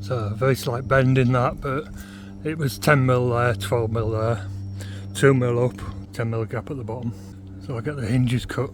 So a very slight bend in that, but it was 10mm there, 12mm there, 2mm up, 10mm gap at the bottom. So I get the hinges cut.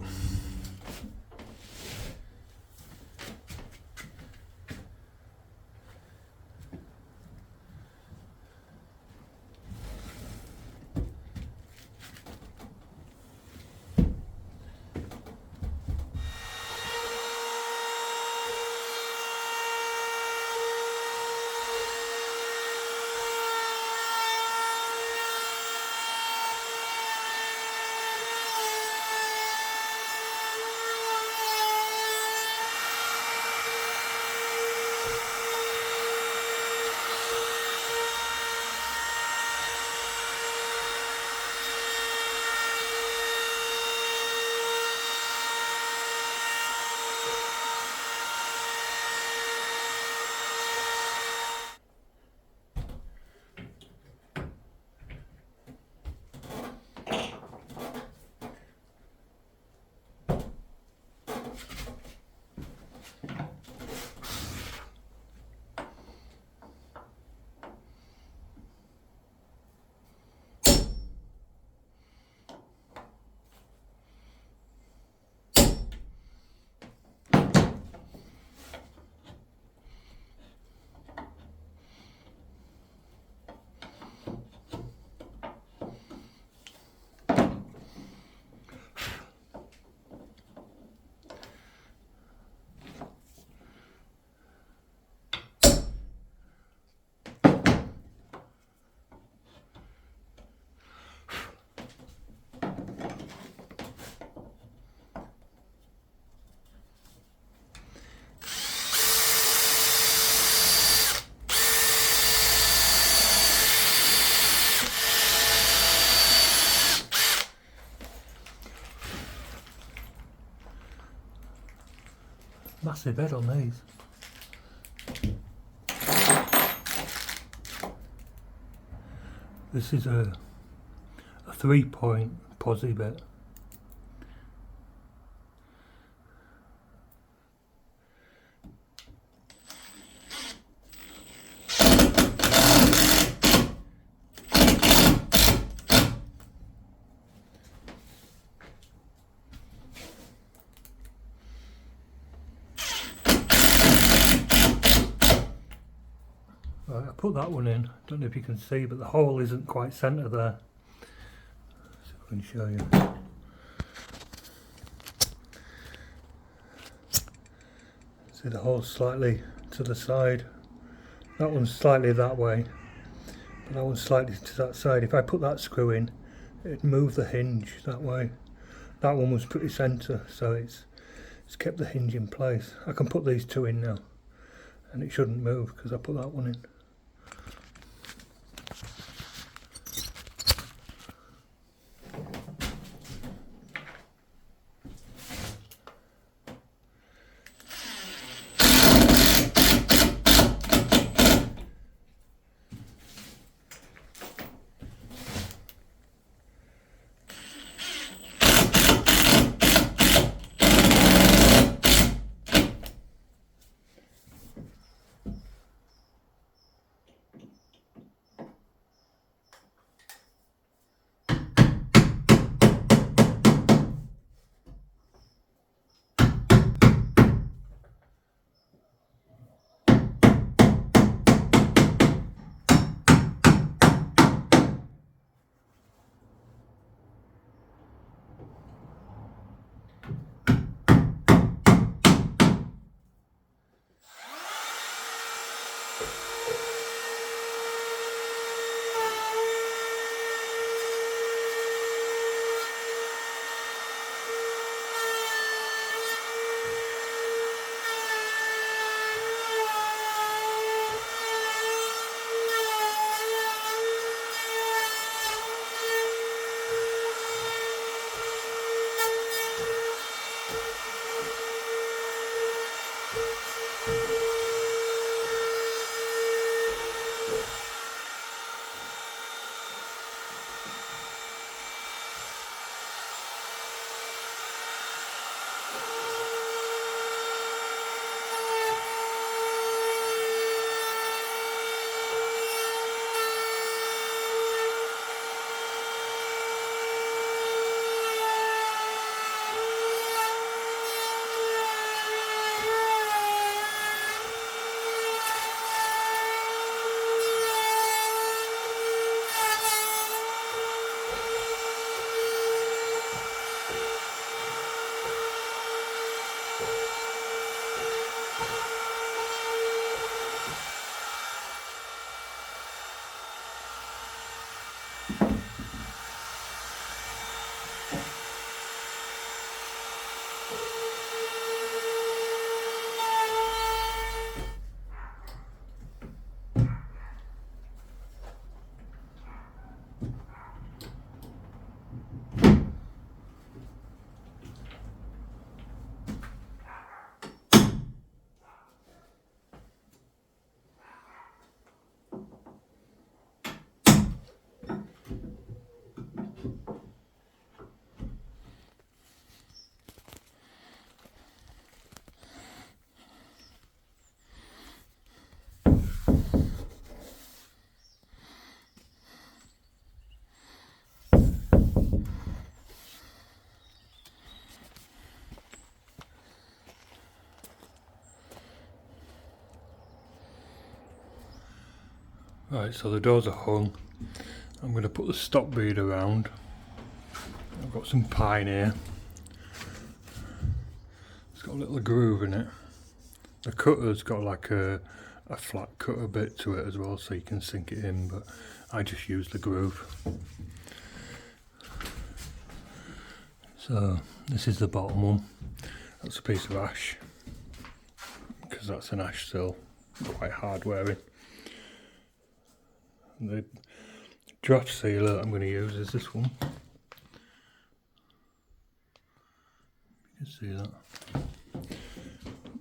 Massive bed on these. This is a 3-point posi bit. Right, I put that one in. Don't know if you can see, but the hole isn't quite centre there. See if I can show you. See, the hole's slightly to the side. That one's slightly that way, but that one's slightly to that side. If I put that screw in, it'd move the hinge that way. That one was pretty centre, so it's kept the hinge in place. I can put these two in now, and it shouldn't move because I put that one in. Right, so the doors are hung. I'm going to put the stop bead around. I've got some pine here. It's got a little groove in it. The cutter's got like a flat cutter bit to it as well, so you can sink it in, but I just use the groove. So this is the bottom one. That's a piece of ash, because that's an ash sill, quite hard wearing. The draft sealer I'm going to use is this one. You can see that.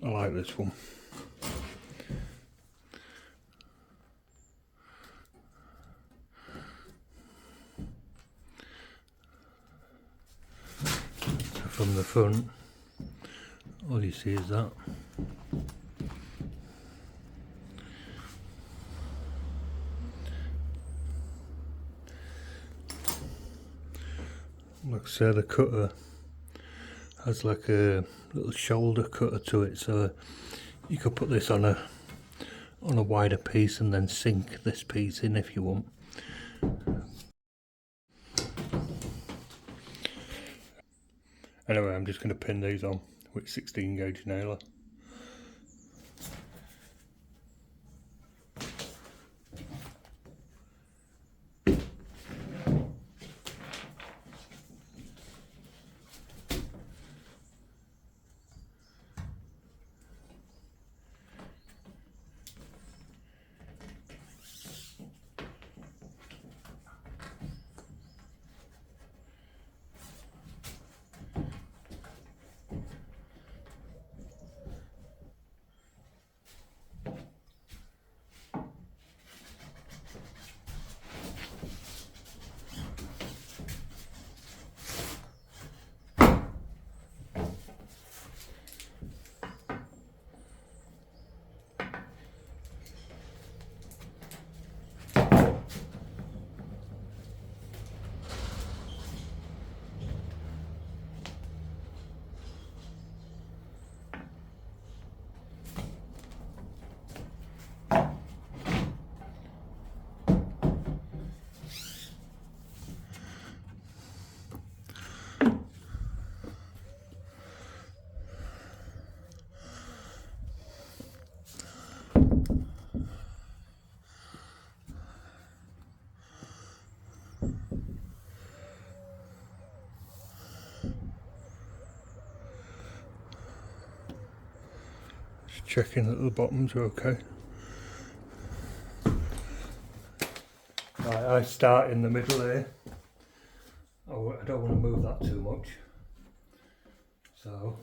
I like this one. So from the front, all you see is that. Like I say, the cutter has like a little shoulder cutter to it, so you could put this on a wider piece and then sink this piece in if you want. Anyway, I'm just going to pin these on with 16 gauge nailer. Checking that the bottoms are okay. Right, I start in the middle here. Oh, I don't want to move that too much. So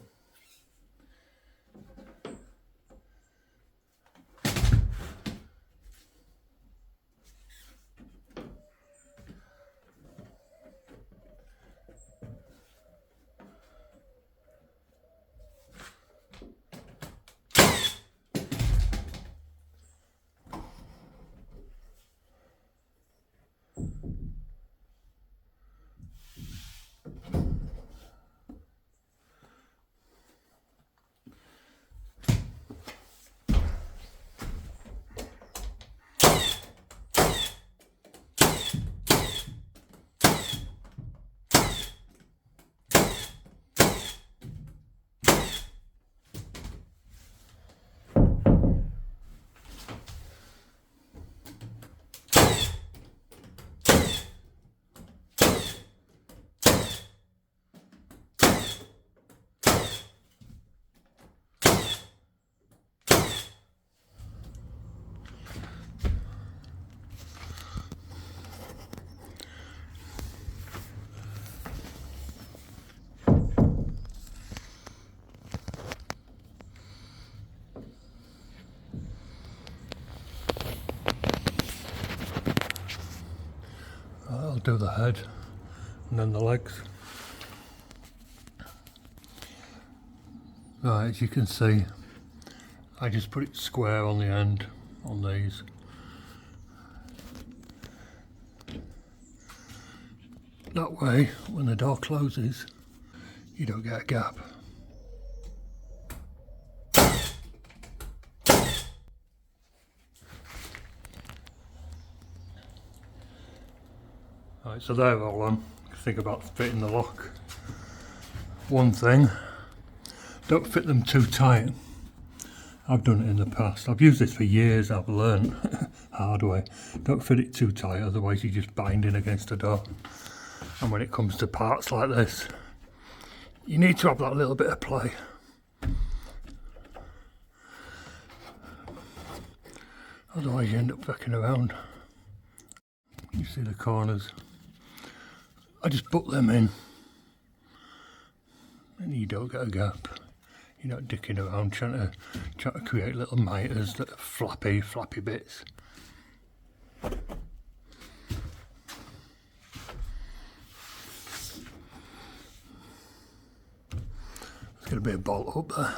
I'll do the head and then the legs. Right, as you can see, I just put it square on the end on these. That way, when the door closes, you don't get a gap. Right, so they're all on. Think about fitting the lock. One thing, don't fit them too tight. I've done it in the past. I've used this for years. I've learned hard way. Don't fit it too tight, otherwise you're just binding against the door. And when it comes to parts like this, you need to have that little bit of play. Otherwise you end up fucking around. You see the corners. I just put them in. And you don't get a gap. You're not dicking around trying to create little miters that are flappy bits. Let's get a bit of bolt up there.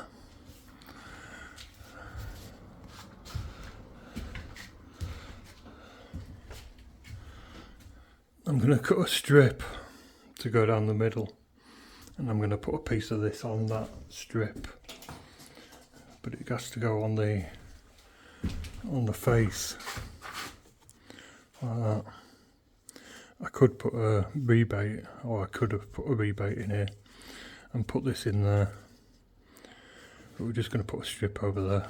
I'm going to cut a strip to go down the middle, and I'm going to put a piece of this on that strip, but it has to go on the face like that. I could put a rebate, or I could have put a rebate in here and put this in there, but we're just going to put a strip over there.